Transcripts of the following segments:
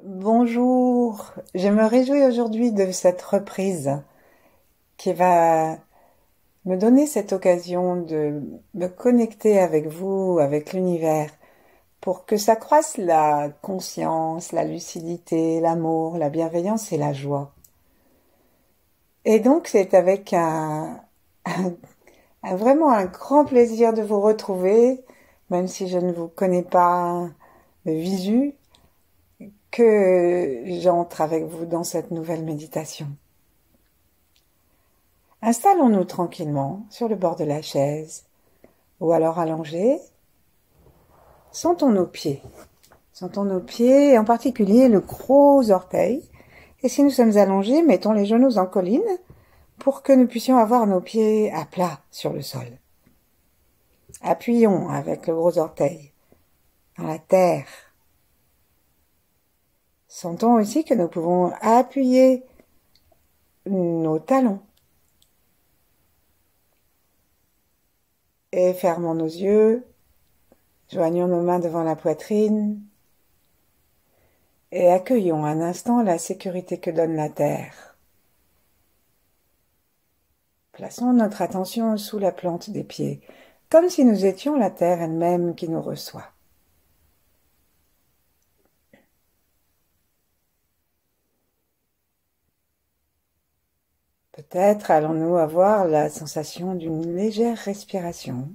Bonjour, je me réjouis aujourd'hui de cette reprise qui va me donner cette occasion de me connecter avec vous, avec l'univers, pour que s'accroisse la conscience, la lucidité, l'amour, la bienveillance et la joie. Et donc c'est avec vraiment un grand plaisir de vous retrouver, même si je ne vous connais pas de visu, que j'entre avec vous dans cette nouvelle méditation. Installons-nous tranquillement sur le bord de la chaise ou alors allongés. Sentons nos pieds. Sentons nos pieds, en particulier le gros orteil. Et si nous sommes allongés, mettons les genoux en colline pour que nous puissions avoir nos pieds à plat sur le sol. Appuyons avec le gros orteil dans la terre. Sentons aussi que nous pouvons appuyer nos talons. Et fermons nos yeux, joignons nos mains devant la poitrine et accueillons un instant la sécurité que donne la terre. Plaçons notre attention sous la plante des pieds, comme si nous étions la terre elle-même qui nous reçoit. Peut-être allons-nous avoir la sensation d'une légère respiration.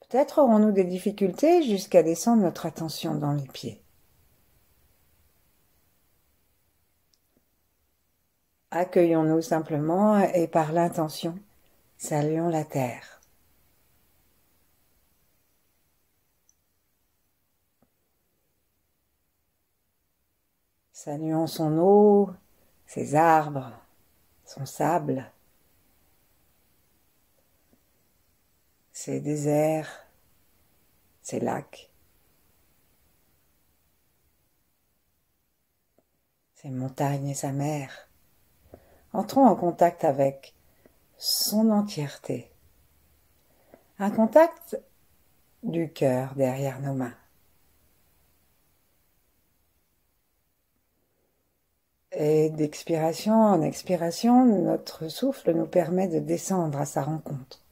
Peut-être aurons-nous des difficultés jusqu'à descendre notre attention dans les pieds. Accueillons-nous simplement et par l'intention, saluons la terre. Saluons son eau, ses arbres, son sable, ses déserts, ses lacs, ses montagnes et sa mer. Entrons en contact avec son entièreté. Un contact du cœur derrière nos mains. Et d'expiration en expiration, notre souffle nous permet de descendre à sa rencontre,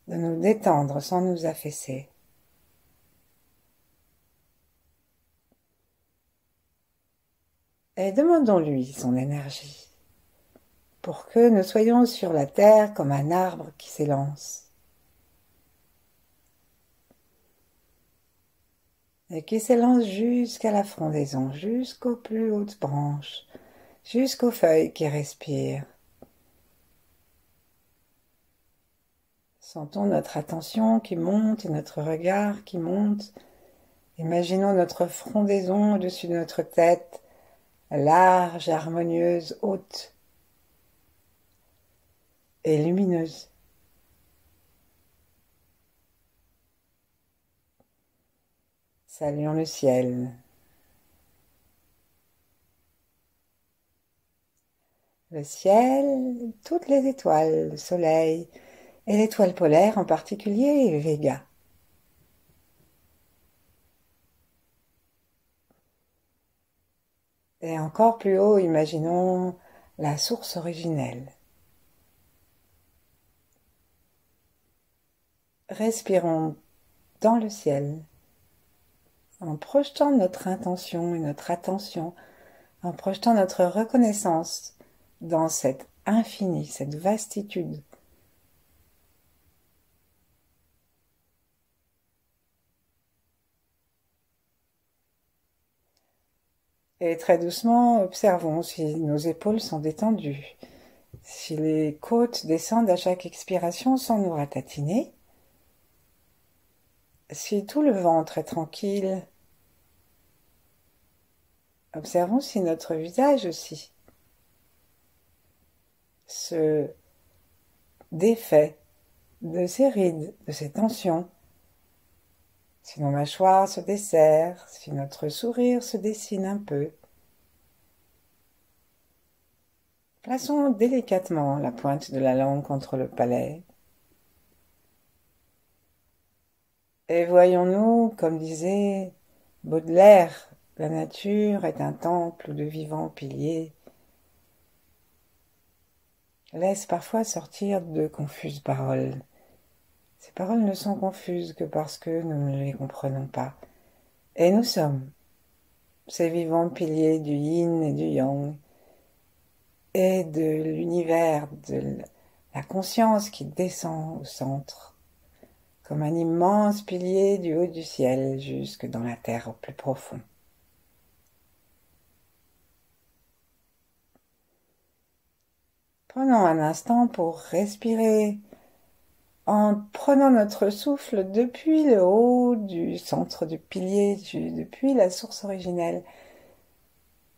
de nous détendre sans nous affaisser. Et demandons-lui son énergie, pour que nous soyons sur la terre comme un arbre qui s'élance, et qui s'élance jusqu'à la frondaison, jusqu'aux plus hautes branches, jusqu'aux feuilles qui respirent. Sentons notre attention qui monte et notre regard qui monte. Imaginons notre frondaison au-dessus de notre tête, large, harmonieuse, haute et lumineuse. Saluons le ciel. Le ciel, toutes les étoiles, le soleil et l'étoile polaire en particulier, Vega. Et encore plus haut, imaginons la source originelle. Respirons dans le ciel, en projetant notre intention et notre attention, en projetant notre reconnaissance dans cet infini, cette vastitude. Et très doucement, observons si nos épaules sont détendues, si les côtes descendent à chaque expiration sans nous ratatiner, si tout le ventre est tranquille. Observons si notre visage aussi se défait de ces rides, de ces tensions, si nos mâchoires se desserrent, si notre sourire se dessine un peu. Plaçons délicatement la pointe de la langue contre le palais. Et voyons-nous, comme disait Baudelaire, la nature est un temple où de vivants piliers laissent parfois sortir de confuses paroles. Ces paroles ne sont confuses que parce que nous ne les comprenons pas. Et nous sommes ces vivants piliers du yin et du yang, et de l'univers, de la conscience qui descend au centre, comme un immense pilier du haut du ciel jusque dans la terre au plus profond. Prenons un instant pour respirer en prenant notre souffle depuis le haut du centre du pilier, depuis la source originelle,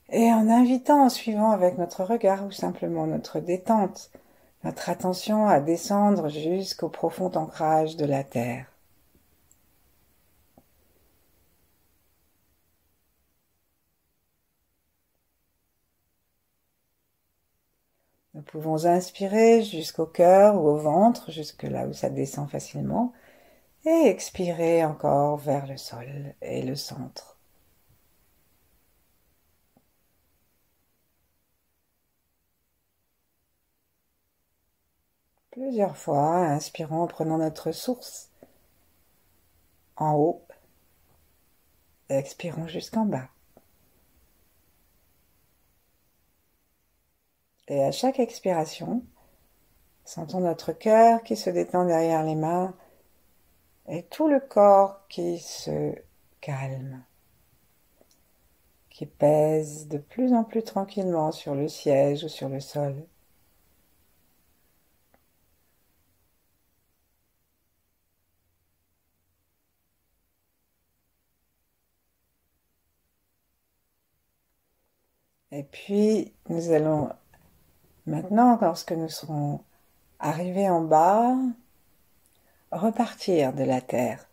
et en invitant, en suivant avec notre regard ou simplement notre détente, notre attention à descendre jusqu'au profond ancrage de la terre. Nous pouvons inspirer jusqu'au cœur ou au ventre, jusque là où ça descend facilement, et expirer encore vers le sol et le centre. Plusieurs fois, inspirons en prenant notre source en haut, et expirons jusqu'en bas. Et à chaque expiration, sentons notre cœur qui se détend derrière les mains et tout le corps qui se calme, qui pèse de plus en plus tranquillement sur le siège ou sur le sol. Et puis, nous allons maintenant, lorsque nous serons arrivés en bas, repartir de la terre.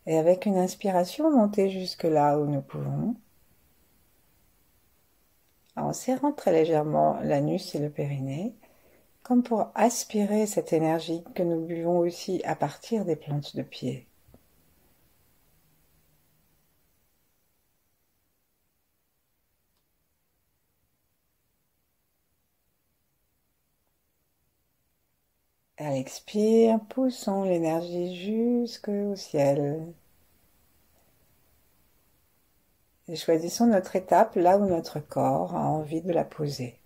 Et avec une inspiration, monter jusque là où nous pouvons, en serrant très légèrement l'anus et le périnée, comme pour aspirer cette énergie que nous buvons aussi à partir des plantes de pied. À l'expire, poussons l'énergie jusqu'au ciel. Et choisissons notre étape là où notre corps a envie de la poser.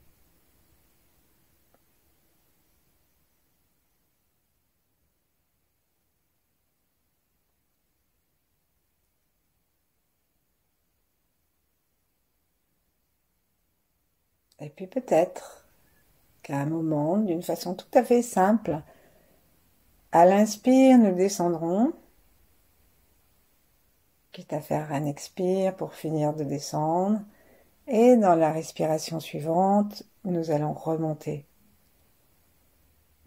Et puis peut-être qu'à un moment, d'une façon tout à fait simple, à l'inspire, nous descendrons, quitte à faire un expire pour finir de descendre, et dans la respiration suivante, nous allons remonter.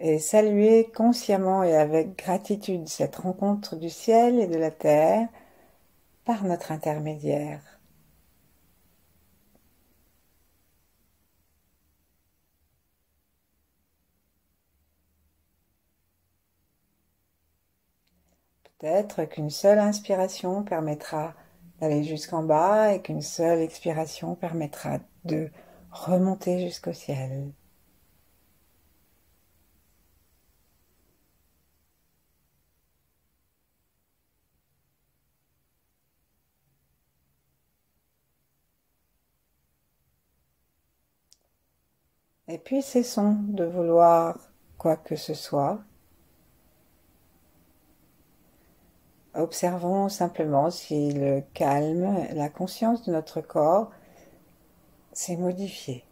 Et saluer consciemment et avec gratitude cette rencontre du ciel et de la terre par notre intermédiaire. Peut-être qu'une seule inspiration permettra d'aller jusqu'en bas et qu'une seule expiration permettra de remonter jusqu'au ciel. Et puis cessons de vouloir quoi que ce soit. Observons simplement si le calme, la conscience de notre corps s'est modifié.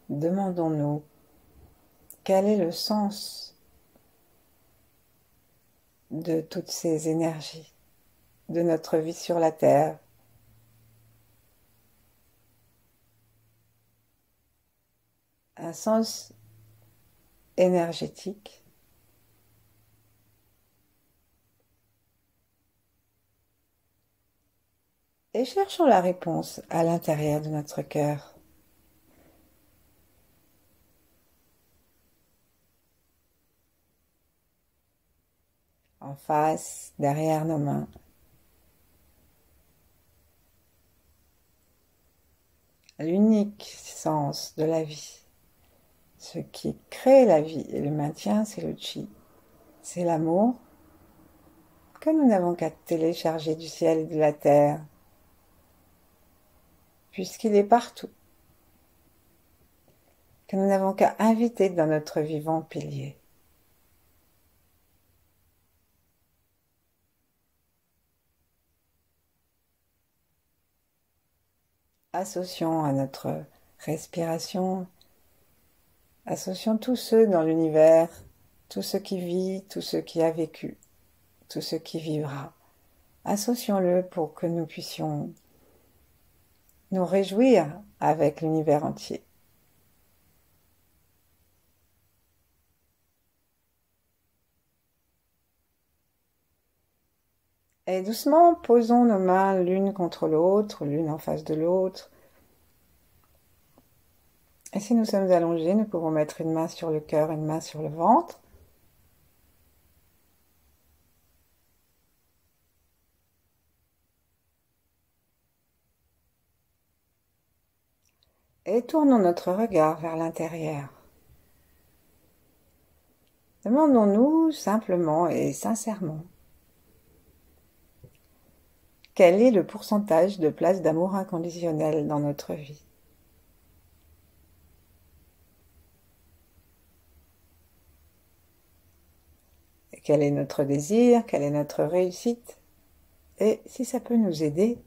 Demandons-nous quel est le sens de toutes ces énergies, de notre vie sur la Terre. Un sens énergétique. Et cherchons la réponse à l'intérieur de notre cœur. en face, derrière nos mains. L'unique sens de la vie, ce qui crée la vie et le maintien, c'est le chi. C'est l'amour que nous n'avons qu'à télécharger du ciel et de la terre, puisqu'il est partout, que nous n'avons qu'à inviter dans notre vivant pilier. Associons à notre respiration, associons tous ceux dans l'univers, tout ce qui vit, tout ce qui a vécu, tout ce qui vivra. Associons-le pour que nous puissions nous réjouir avec l'univers entier. Et doucement, posons nos mains l'une contre l'autre, l'une en face de l'autre. Et si nous sommes allongés, nous pouvons mettre une main sur le cœur, une main sur le ventre. Et tournons notre regard vers l'intérieur. Demandons-nous simplement et sincèrement quel est le pourcentage de place d'amour inconditionnel dans notre vie. Et quel est notre désir, quelle est notre réussite? Et si ça peut nous aider,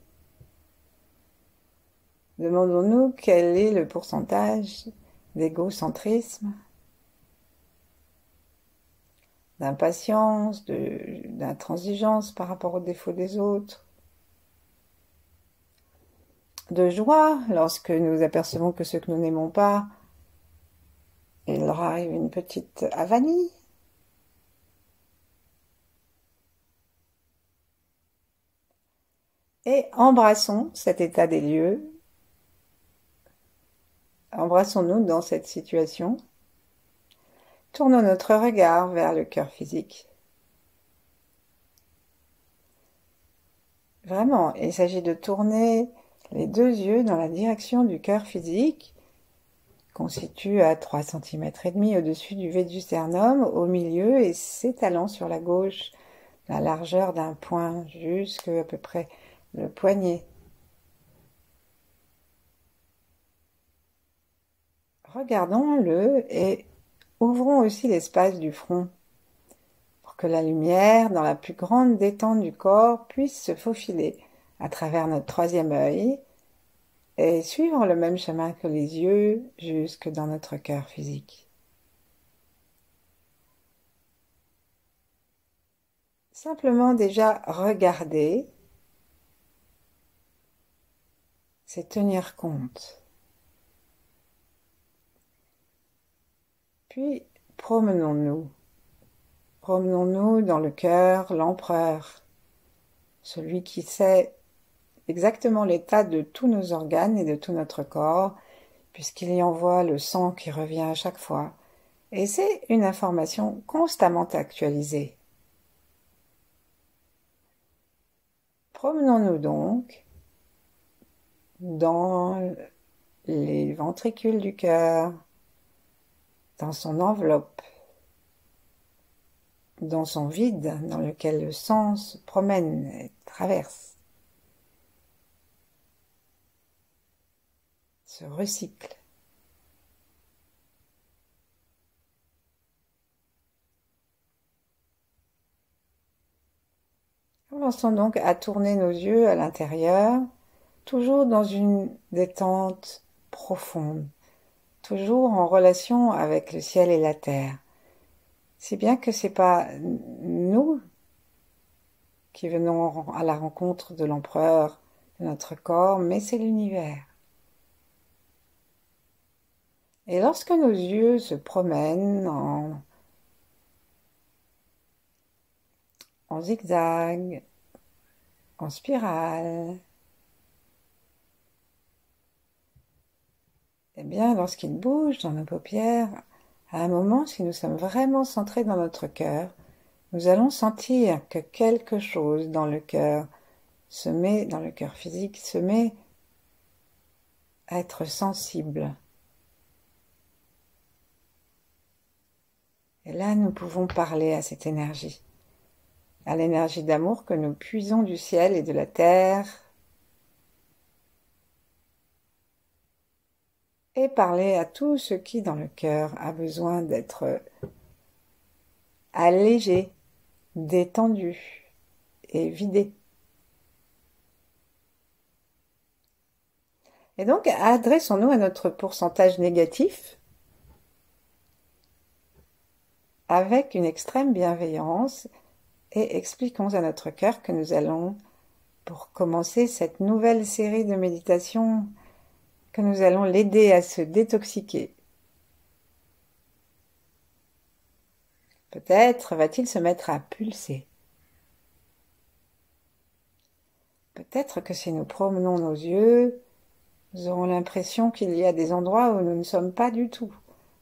demandons-nous quel est le pourcentage d'égocentrisme, d'impatience, d'intransigeance par rapport aux défauts des autres, de joie lorsque nous apercevons que ce que nous n'aimons pas, il leur arrive une petite avanie. Et embrassons cet état des lieux. Embrassons-nous dans cette situation. Tournons notre regard vers le cœur physique. Vraiment, il s'agit de tourner les deux yeux dans la direction du cœur physique, constitué à 3,5 cm au-dessus du V du sternum, au milieu et s'étalant sur la gauche, la largeur d'un poing jusqu'à à peu près le poignet. Regardons-le et ouvrons aussi l'espace du front pour que la lumière, dans la plus grande détente du corps, puisse se faufiler à travers notre troisième œil et suivre le même chemin que les yeux jusque dans notre cœur physique. Simplement déjà regarder, c'est tenir compte. Puis promenons-nous. Promenons-nous dans le cœur, l'empereur, celui qui sait exactement l'état de tous nos organes et de tout notre corps, puisqu'il y envoie le sang qui revient à chaque fois. Et c'est une information constamment actualisée. Promenons-nous donc dans les ventricules du cœur, dans son enveloppe, dans son vide dans lequel le sang se promène et traverse, se recycle. Commençons donc à tourner nos yeux à l'intérieur, toujours dans une détente profonde, toujours en relation avec le ciel et la terre. Si bien que c'est pas nous qui venons à la rencontre de l'empereur de notre corps, mais c'est l'univers. Et lorsque nos yeux se promènent en zigzag, en spirale, eh bien, lorsqu'ils bougent dans nos paupières, à un moment, si nous sommes vraiment centrés dans notre cœur, nous allons sentir que quelque chose dans le cœur dans le cœur physique, se met à être sensible. Et là, nous pouvons parler à cette énergie, à l'énergie d'amour que nous puisons du ciel et de la terre, et parler à tout ce qui, dans le cœur, a besoin d'être allégé, détendu et vidé. Et donc, adressons-nous à notre pourcentage négatif avec une extrême bienveillance et expliquons à notre cœur que nous allons, pour commencer cette nouvelle série de méditations, que nous allons l'aider à se détoxiquer. Peut-être va-t-il se mettre à pulser. Peut-être que si nous promenons nos yeux, nous aurons l'impression qu'il y a des endroits où nous ne sommes pas du tout.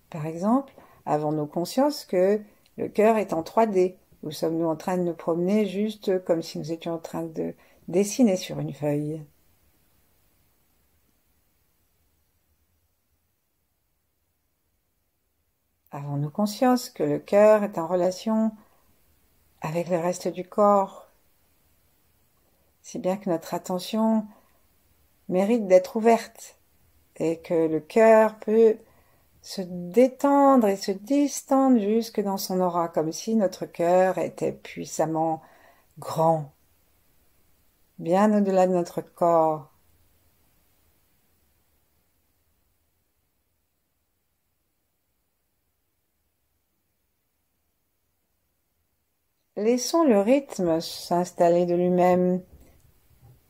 Par exemple, avons-nous conscience que le cœur est en 3D, ou sommes-nous en train de nous promener juste comme si nous étions en train de dessiner sur une feuille? Avons-nous conscience que le cœur est en relation avec le reste du corps, si bien que notre attention mérite d'être ouverte et que le cœur peut se détendre et se distendre jusque dans son aura, comme si notre cœur était puissamment grand, bien au-delà de notre corps. Laissons le rythme s'installer de lui-même.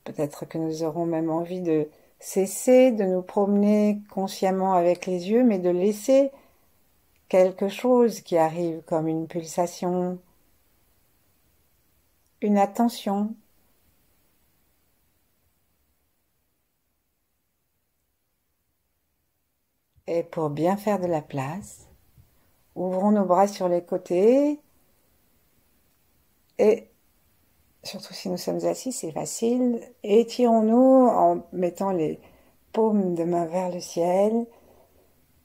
Peut-être que nous aurons même envie de cesser de nous promener consciemment avec les yeux, mais de laisser quelque chose qui arrive comme une pulsation, une attention. Et pour bien faire de la place, ouvrons nos bras sur les côtés et, surtout si nous sommes assis, c'est facile, étirons-nous en mettant les paumes de main vers le ciel.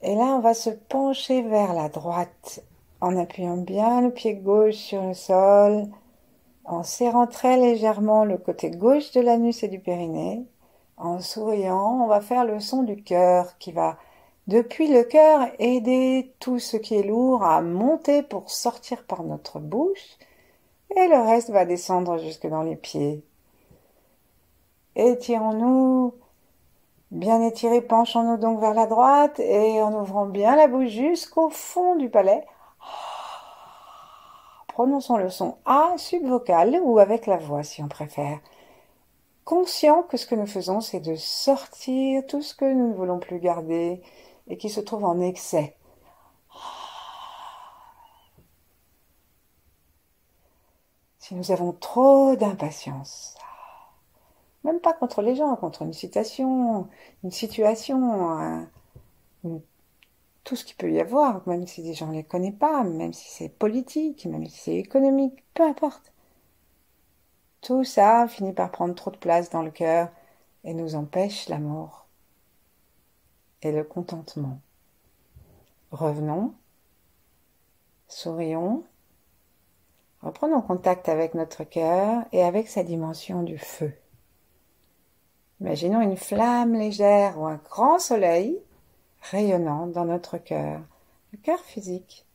Et là, on va se pencher vers la droite en appuyant bien le pied gauche sur le sol, en serrant très légèrement le côté gauche de l'anus et du périnée. En souriant, on va faire le son du cœur qui va, depuis le cœur, aider tout ce qui est lourd à monter pour sortir par notre bouche et le reste va descendre jusque dans les pieds. Étirons-nous, bien étirés, penchons-nous donc vers la droite et en ouvrant bien la bouche jusqu'au fond du palais. Prononçons le son A subvocal ou avec la voix si on préfère. Conscient que ce que nous faisons, c'est de sortir tout ce que nous ne voulons plus garder et qui se trouve en excès. Si nous avons trop d'impatience, même pas contre les gens, contre une situation, tout ce qu'il peut y avoir, même si les gens ne les connaissent pas, même si c'est politique, même si c'est économique, peu importe. Tout ça finit par prendre trop de place dans le cœur et nous empêche l'amour et le contentement. Revenons, sourions, reprenons contact avec notre cœur et avec sa dimension du feu. Imaginons une flamme légère ou un grand soleil rayonnant dans notre cœur, le cœur physique.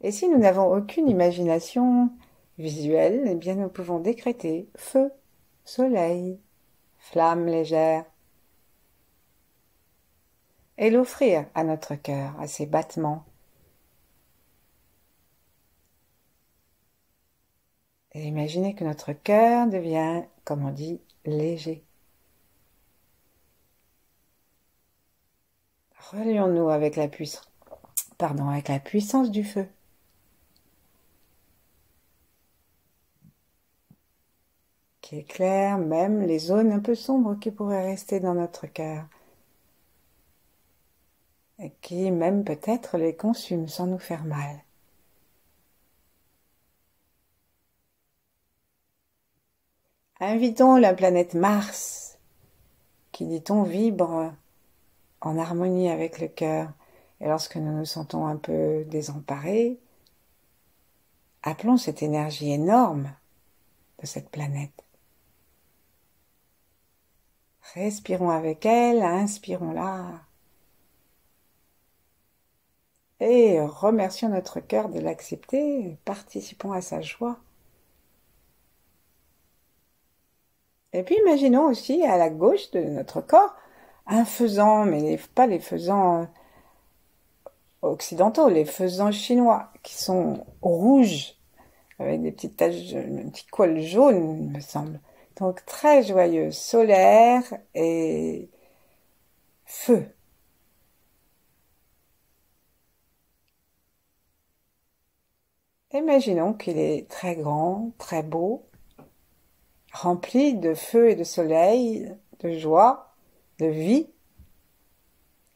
Et si nous n'avons aucune imagination visuelle, eh bien nous pouvons décréter feu, soleil, flamme légère, et l'offrir à notre cœur, à ses battements. Et imaginez que notre cœur devient, comme on dit, léger. Relions-nous avec la puissance du feu. Qui éclaire même les zones un peu sombres qui pourraient rester dans notre cœur. Et qui même peut-être les consument sans nous faire mal. Invitons la planète Mars, qui dit-on vibre en harmonie avec le cœur. Et lorsque nous nous sentons un peu désemparés, appelons cette énergie énorme de cette planète. Respirons avec elle, inspirons-la. Et remercions notre cœur de l'accepter, participons à sa joie. Et puis imaginons aussi à la gauche de notre corps un faisan, mais pas les faisans occidentaux, les faisans chinois, qui sont rouges, avec des petites taches, un petit col jaune, il me semble. Donc très joyeux, solaire et feu. Imaginons qu'il est très grand, très beau, rempli de feu et de soleil, de joie, de vie,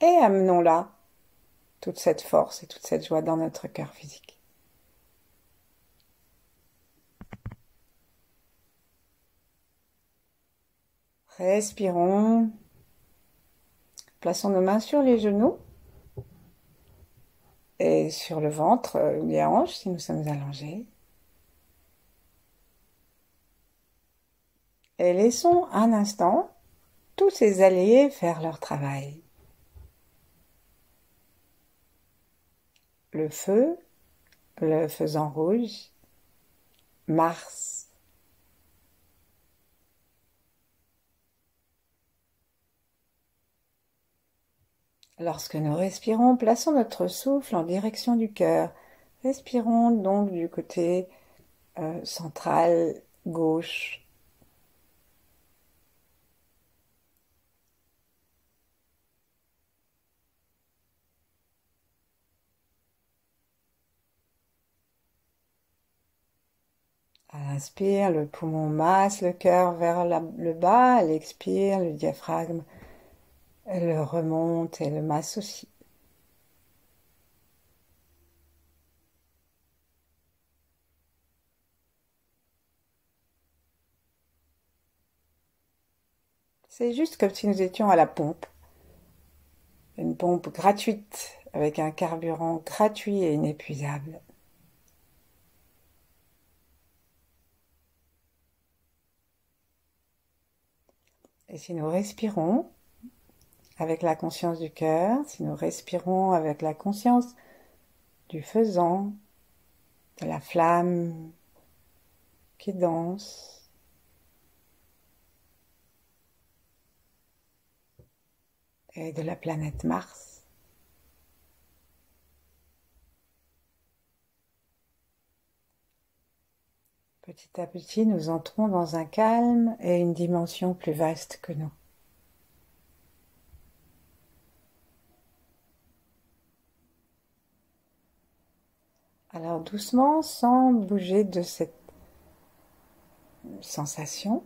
et amenons-la, toute cette force et toute cette joie dans notre cœur physique. Respirons, plaçons nos mains sur les genoux et sur le ventre, les hanches si nous sommes allongés. Et laissons un instant tous ces alliés faire leur travail. Le feu, le faisan rouge, Mars. Lorsque nous respirons, plaçons notre souffle en direction du cœur. Respirons donc du côté central, gauche. À l'inspire, le poumon masse le cœur vers le bas. À l'expire, le diaphragme le remonte et le masse aussi. C'est juste comme si nous étions à la pompe. Une pompe gratuite, avec un carburant gratuit et inépuisable. Et si nous respirons avec la conscience du cœur, si nous respirons avec la conscience du faisan, de la flamme qui danse, et de la planète Mars, petit à petit, nous entrons dans un calme et une dimension plus vaste que nous. Alors doucement, sans bouger de cette sensation,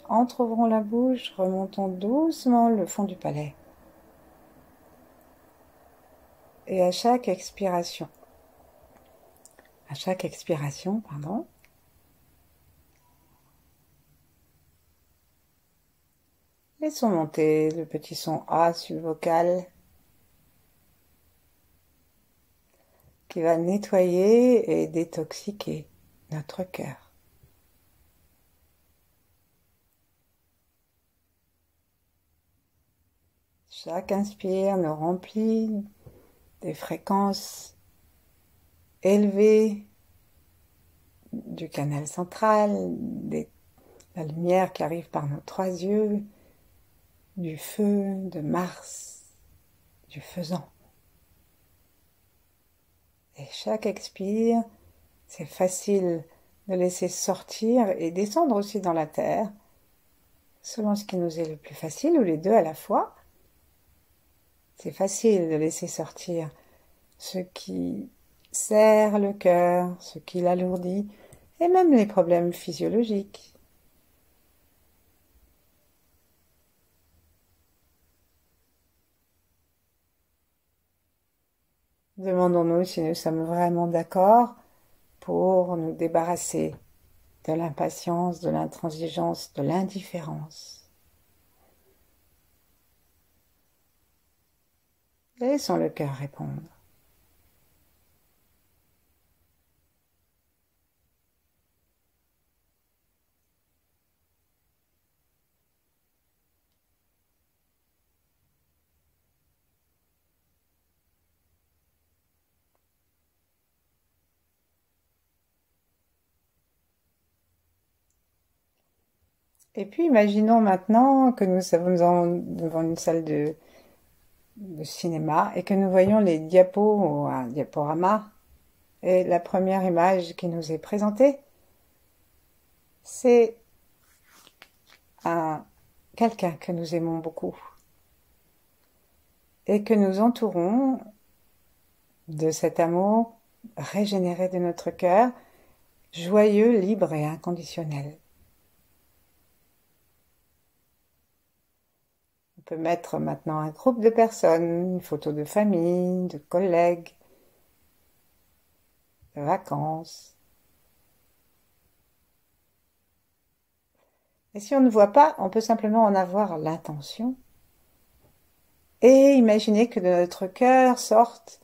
entrouvrons la bouche, remontons doucement le fond du palais. Et à chaque expiration, pardon, laissons monter le petit son A subvocal qui va nettoyer et détoxiquer notre cœur. Chaque inspire nous remplit des fréquences élevées du canal central, la lumière qui arrive par nos 3 yeux, du feu, de Mars, du faisan. Et chaque expire, c'est facile de laisser sortir et descendre aussi dans la terre, selon ce qui nous est le plus facile, ou les deux à la fois. C'est facile de laisser sortir ce qui serre le cœur, ce qui l'alourdit, et même les problèmes physiologiques. Demandons-nous si nous sommes vraiment d'accord pour nous débarrasser de l'impatience, de l'intransigeance, de l'indifférence. Laissons le cœur répondre. Et puis imaginons maintenant que nous sommes devant une salle de cinéma et que nous voyons les diapos ou un diaporama. Et la première image qui nous est présentée, c'est quelqu'un que nous aimons beaucoup et que nous entourons de cet amour régénéré de notre cœur, joyeux, libre et inconditionnel. On peut mettre maintenant un groupe de personnes, une photo de famille, de collègues, de vacances. Et si on ne voit pas, on peut simplement en avoir l'intention et imaginer que de notre cœur sortent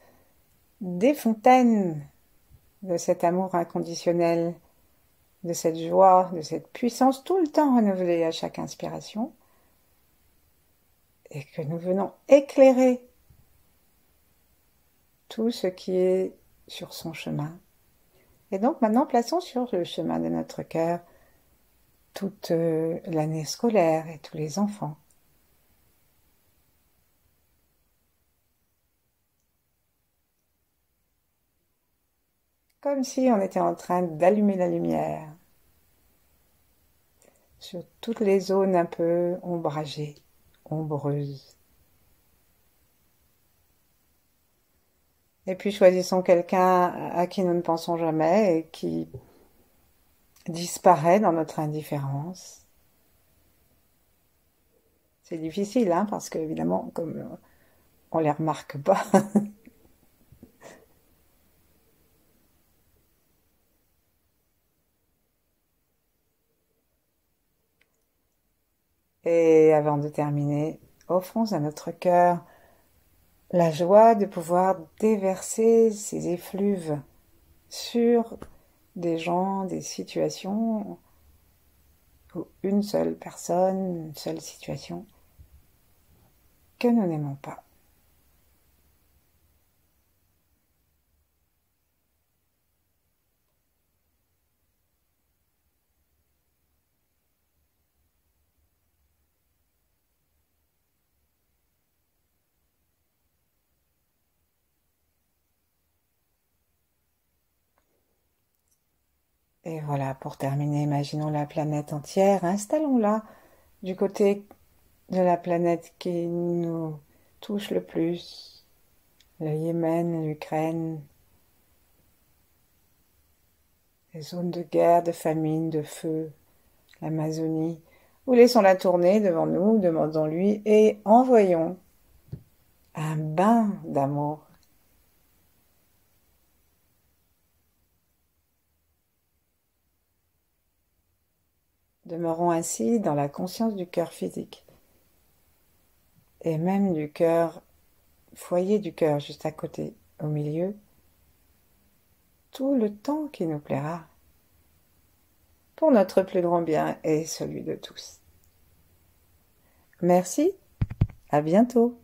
des fontaines de cet amour inconditionnel, de cette joie, de cette puissance tout le temps renouvelée à chaque inspiration, et que nous venons éclairer tout ce qui est sur son chemin. Et donc maintenant, plaçons sur le chemin de notre cœur toute l'année scolaire et tous les enfants. Comme si on était en train d'allumer la lumière sur toutes les zones un peu ombragées, ombreuses. Et puis choisissons quelqu'un à qui nous ne pensons jamais et qui disparaît dans notre indifférence. C'est difficile, hein, parce qu'évidemment, comme on les remarque pas. Et avant de terminer, offrons à notre cœur la joie de pouvoir déverser ces effluves sur des gens, des situations, ou une seule personne, une seule situation que nous n'aimons pas. Et voilà, pour terminer, imaginons la planète entière, installons-la du côté de la planète qui nous touche le plus, le Yémen, l'Ukraine, les zones de guerre, de famine, de feu, l'Amazonie, ou laissons-la tourner devant nous, demandons-lui et envoyons un bain d'amour. Demeurons ainsi dans la conscience du cœur physique et même du cœur, foyer du cœur juste à côté, au milieu, tout le temps qui nous plaira, pour notre plus grand bien et celui de tous. Merci, à bientôt.